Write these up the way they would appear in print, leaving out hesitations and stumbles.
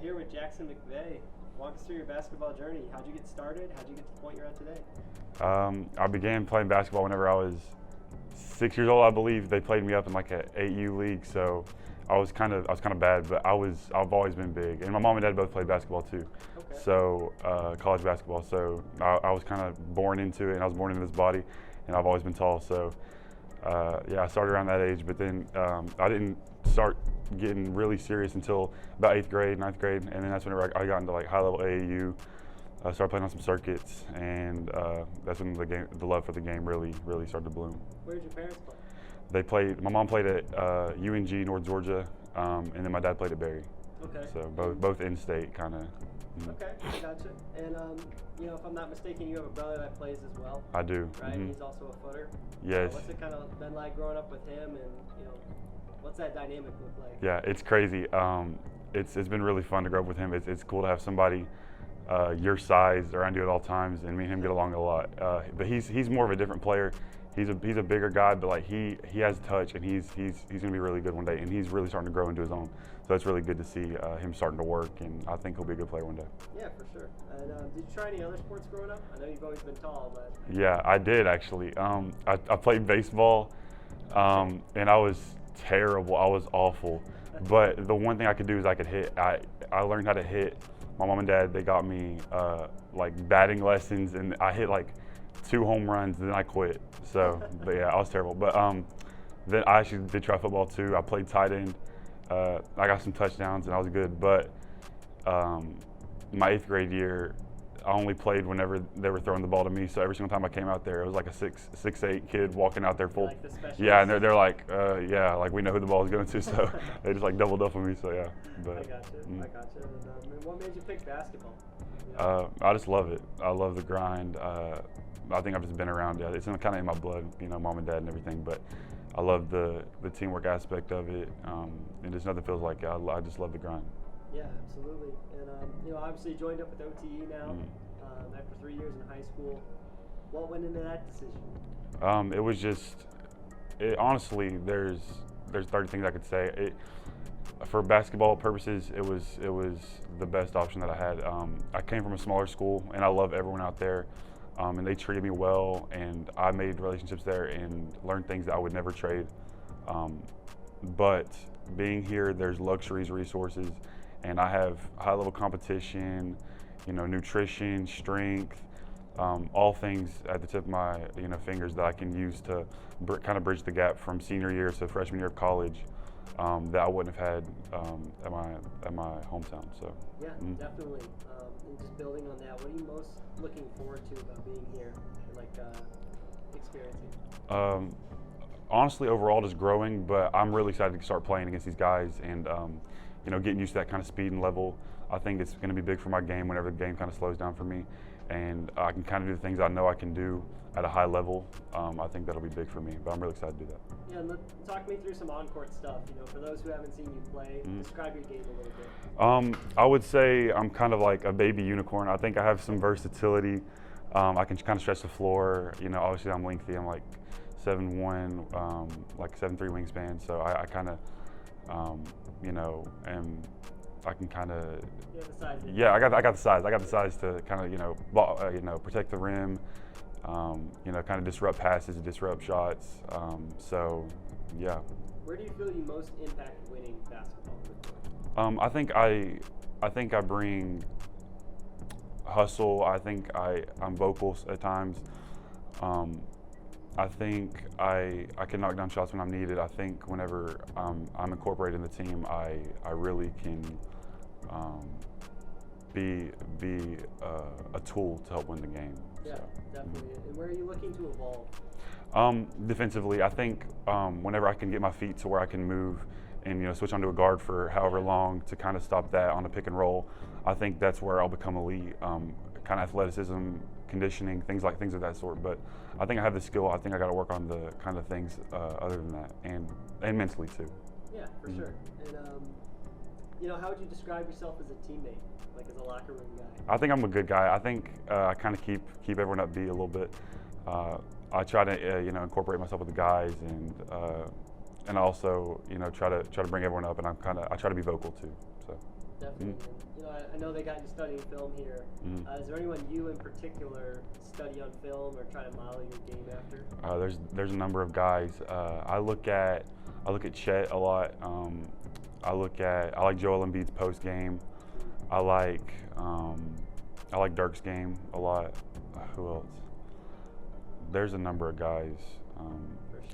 here with Jackson McVey. Walk us through your basketball journey. How'd you get started? How'd you get to the point you're at today? I began playing basketball whenever I was 6 years old, I believe. They played me up in like an 8U league, so I was kind of bad, but I've always been big. And my mom and dad both played basketball too. Okay. So college basketball. So I was kind of born into it, and I was born into this body, and I've always been tall. So yeah, I started around that age, but then I didn't start getting really serious until about 8th grade, 9th grade, and then that's whenever I got into like high-level AAU. I started playing on some circuits, and that's when the love for the game really started to bloom. Where did your parents play? They played. My mom played at UNG, North Georgia, and then my dad played at Berry. Okay. So both in-state kind of. Okay, gotcha. And you know, if I'm not mistaken, you have a brother that plays as well. I do. Right. Mm-hmm. He's also a footer. Yes. What's it kind of been like growing up with him, and you know, what's that dynamic look like? Yeah, it's crazy. It's been really fun to grow up with him. It's cool to have somebody your size around you at all times, and me and him get along a lot. But he's more of a different player. He's a bigger guy, but like he has touch, and he's gonna be really good one day, and he's really starting to grow into his own. So it's really good to see him starting to work, and I think he'll be a good player one day. Yeah, for sure. And did you try any other sports growing up? I know you've always been tall, but Yeah, I did actually. I played baseball, and I was terrible. I was awful. But the one thing I could do is I could hit. I learned how to hit. My mom and dad, they got me like batting lessons, and I hit like 2 home runs, and then I quit. So, but yeah, I was terrible. But then I actually did try football too. I played tight end. I got some touchdowns, and I was good. But my 8th grade year, I only played whenever they were throwing the ball to me. So every single time I came out there, it was like a 6'8" kid walking out there full. like the specialist. Yeah, and they're like, yeah, like we know who the ball is going to. So they just like doubled up on me. So yeah. But I gotcha. I gotcha. And what made you pick basketball? I just love it. I love the grind. I think I've just been around it. It's kind of in my blood, you know, mom and dad and everything. But I love the teamwork aspect of it, and just nothing feels like it. I just love the grind. Yeah, absolutely. And you know, obviously you joined up with OTE now after 3 years in high school. What went into that decision? It was just, honestly, there's 30 things I could say. For basketball purposes, it was the best option that I had. I came from a smaller school, and I love everyone out there, and they treated me well, and I made relationships there and learned things that I would never trade. But being here, there's luxuries, resources, and I have high-level competition, you know, nutrition, strength, all things at the tip of my fingers that I can use to kind of bridge the gap from senior year to freshman year of college. That I wouldn't have had at my hometown. So yeah, definitely. And just building on that, what are you most looking forward to about being here and like experiencing? Honestly, overall, just growing. But I'm really excited to start playing against these guys and you know, getting used to that kind of speed and level. I think it's going to be big for my game whenever the game kind of slows down for me, and I can kind of do the things I know I can do at a high level. I think that'll be big for me, but I'm really excited to do that. Yeah, and talk me through some on-court stuff. You know, for those who haven't seen you play, describe your game a little bit. I would say I'm kind of like a baby unicorn. I think I have some versatility. I can kind of stretch the floor. You know, obviously I'm lengthy. I'm like 7'1", like 7'3" wingspan. So I kind of, you know, I can kind of. You have the size. Yeah, I got the size. I got the size to kind of you know protect the rim. You know, kind of disrupt passes, disrupt shots. So, yeah. Where do you feel you most impact winning basketball? I think I bring hustle. I think I'm vocal at times. I think I can knock down shots when I'm needed. I think whenever I'm incorporated in the team, I really can be a tool to help win the game. Yeah, definitely. And where are you looking to evolve? Defensively, I think whenever I can get my feet to where I can move and switch onto a guard for however long to kind of stop that on a pick and roll, I think that's where I'll become elite. Kind of athleticism, conditioning, things of that sort. But I think I have the skill. I think I got to work on the kind of things other than that, and mentally too. Yeah, for sure. And how would you describe yourself as a teammate, like as a locker room guy? I think I'm a good guy. I think I kind of keep everyone upbeat a little bit. I try to incorporate myself with the guys, and also try to bring everyone up, and I try to be vocal too. So. Definitely. I know they got you studying film here. Mm-hmm. Is there anyone you in particular study on film or try to model your game after? There's a number of guys. I look at Chet a lot. I like Joel Embiid's post game. I like Dirk's game a lot. Who else? There's a number of guys.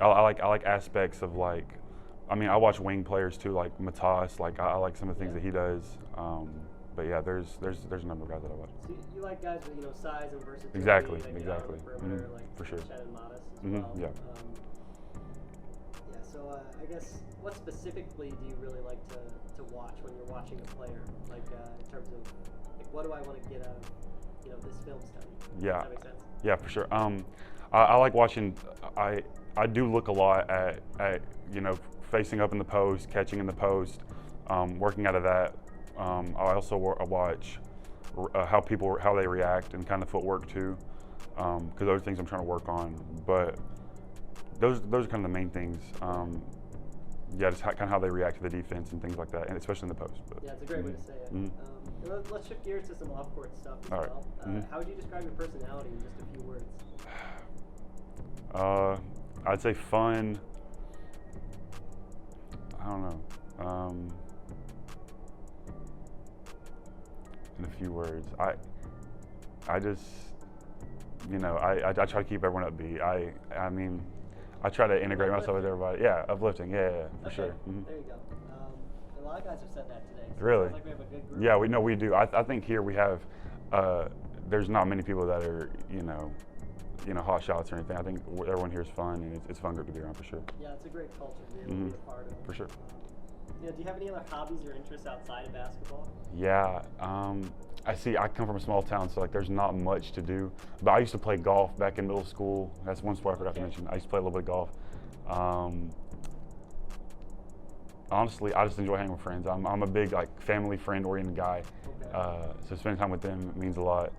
I like aspects of like. I mean, I watch wing players too, like Matas. Like I like some of the things that he does. But yeah, there's a number of guys that I watch. So you like guys with size and versatility. Exactly. Perimeter, Mm-hmm. like For sure. Chet and Matas as Mm-hmm. well. Yeah. So I guess what specifically do you really like to watch when you're watching a player? Like in terms of like what do I want to get out of this film study? Yeah. Does that make sense? Yeah, for sure. I like watching. I do look a lot at facing up in the post, catching in the post, working out of that. I also watch how they react and kind of footwork too, because those are things I'm trying to work on. But those are kind of the main things. Just kind of how they react to the defense and things like that, and especially in the post. But, yeah, it's a great way to say it. Mm-hmm. Let's shift gears to some off-court stuff as All right. well. Mm-hmm. How would you describe your personality in just a few words? I'd say fun. I don't know. In a few words, I just, I try to keep everyone upbeat. I mean, I try to integrate myself with everybody. Yeah, uplifting. Yeah, for sure. Mm-hmm. There you go. A lot of guys have said that today. So Really? It sounds like we have a good group. Yeah, we do. I think here we have. There's not many people that are hot shots or anything. I think everyone here is fun, and it's a fun group to be around for sure. Yeah, it's a great culture to be able to be a part of. For sure. Do you have any other hobbies or interests outside of basketball? Yeah, I come from a small town, so like there's not much to do. But I used to play golf back in middle school. That's one sport I forgot to mention. I used to play a little bit of golf. Honestly, I just enjoy hanging with friends. I'm a big family friend-oriented guy. Okay. So spending time with them means a lot.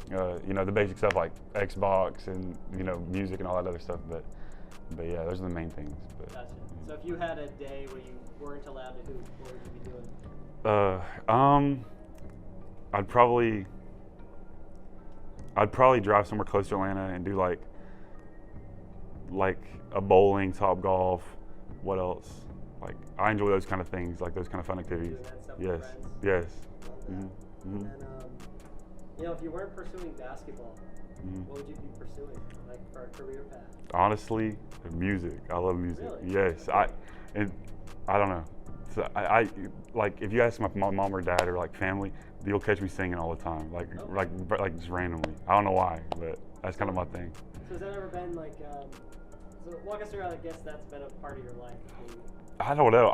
The basic stuff like Xbox and music and all that other stuff. But yeah, those are the main things. But, gotcha. So if you had a day where you weren't allowed to hoop, what would you be doing? I'd probably drive somewhere close to Atlanta and do like a bowling, top golf. What else? I enjoy those kind of things, like those kind of fun activities. Doing that stuff Yes. with friends? Yes. Love that. Mm-hmm. And then, if you weren't pursuing basketball, what would you be pursuing, for a career path? Honestly, music. I love music. Really? Yes. I don't know. So I if you ask my mom or dad or family, you'll catch me singing all the time, like just randomly. I don't know why, but that's kind of my thing. So has that ever been so walk us through how I guess that's been a part of your life? I don't know.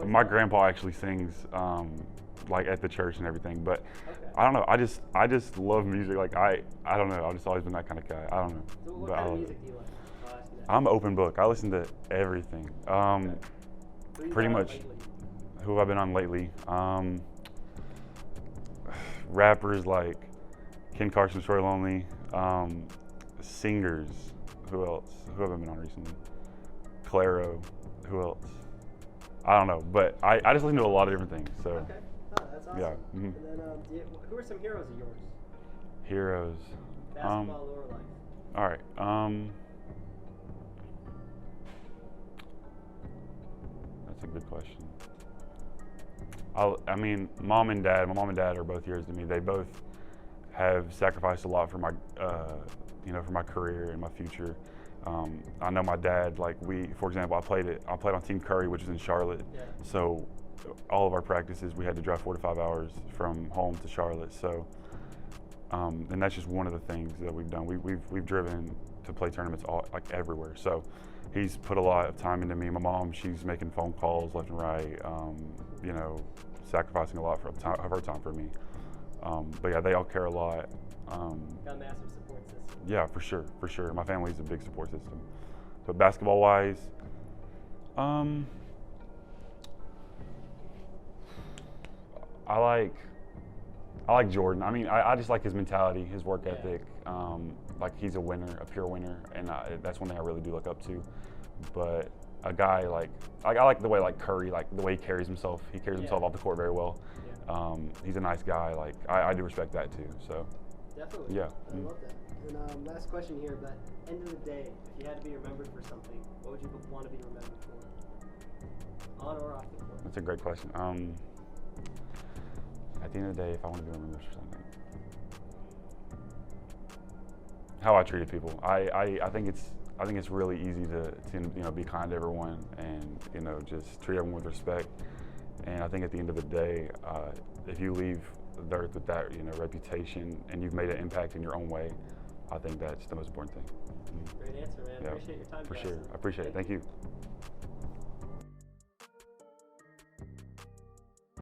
My grandpa actually sings at the church and everything, but Okay. I don't know. I just love music. I don't know. I've just always been that kind of guy. I don't know. So what kind of music do you like? I'll ask you that. I'm an open book. I listen to everything. Okay. Who you Pretty got on much. lately? Who have I been on lately? Rappers like Ken Carson, Troy Lonely. Singers. Who else? Who have I been on recently? Claro. Who else? I don't know, but I just listen to a lot of different things. So. Okay. Oh, that's awesome. Yeah. Mm-hmm. And then, who are some heroes of yours? Heroes. Basketball or life? All right. That's a good question. I mean, my mom and dad are both heroes to me. They both have sacrificed a lot for my, for my career and my future. I know my dad, for example, I played on Team Curry, which is in Charlotte. Yeah. So all of our practices, we had to drive 4 to 5 hours from home to Charlotte. So, and that's just one of the things that we've done. We've driven to play tournaments everywhere. So he's put a lot of time into me. My mom, she's making phone calls left and right, sacrificing a lot of her time for me. But yeah, they all care a lot. Got a massive support system. Yeah, for sure. My family's a big support system. But basketball-wise, I like Jordan. I mean, I just like his mentality, his work ethic. He's a winner, a pure winner, and that's one thing I really do look up to. But a guy I like the way Curry, the way he carries himself. He carries himself off the court very well. He's a nice guy. Like I do respect that too. So Definitely. yeah. I love that. And last question here, but end of the day, if you had to be remembered for something, what would you want to be remembered for? On or off the court? That's a great question. At the end of the day, if I want to be remembered for something, how I treated people. I think it's really easy to be kind to everyone and just treat everyone with respect. And I think at the end of the day, if you leave the earth with that reputation and you've made an impact in your own way, I think that's the most important thing. Great answer, man. Yeah, Appreciate your time. For Jackson. sure. I appreciate it. Thank you.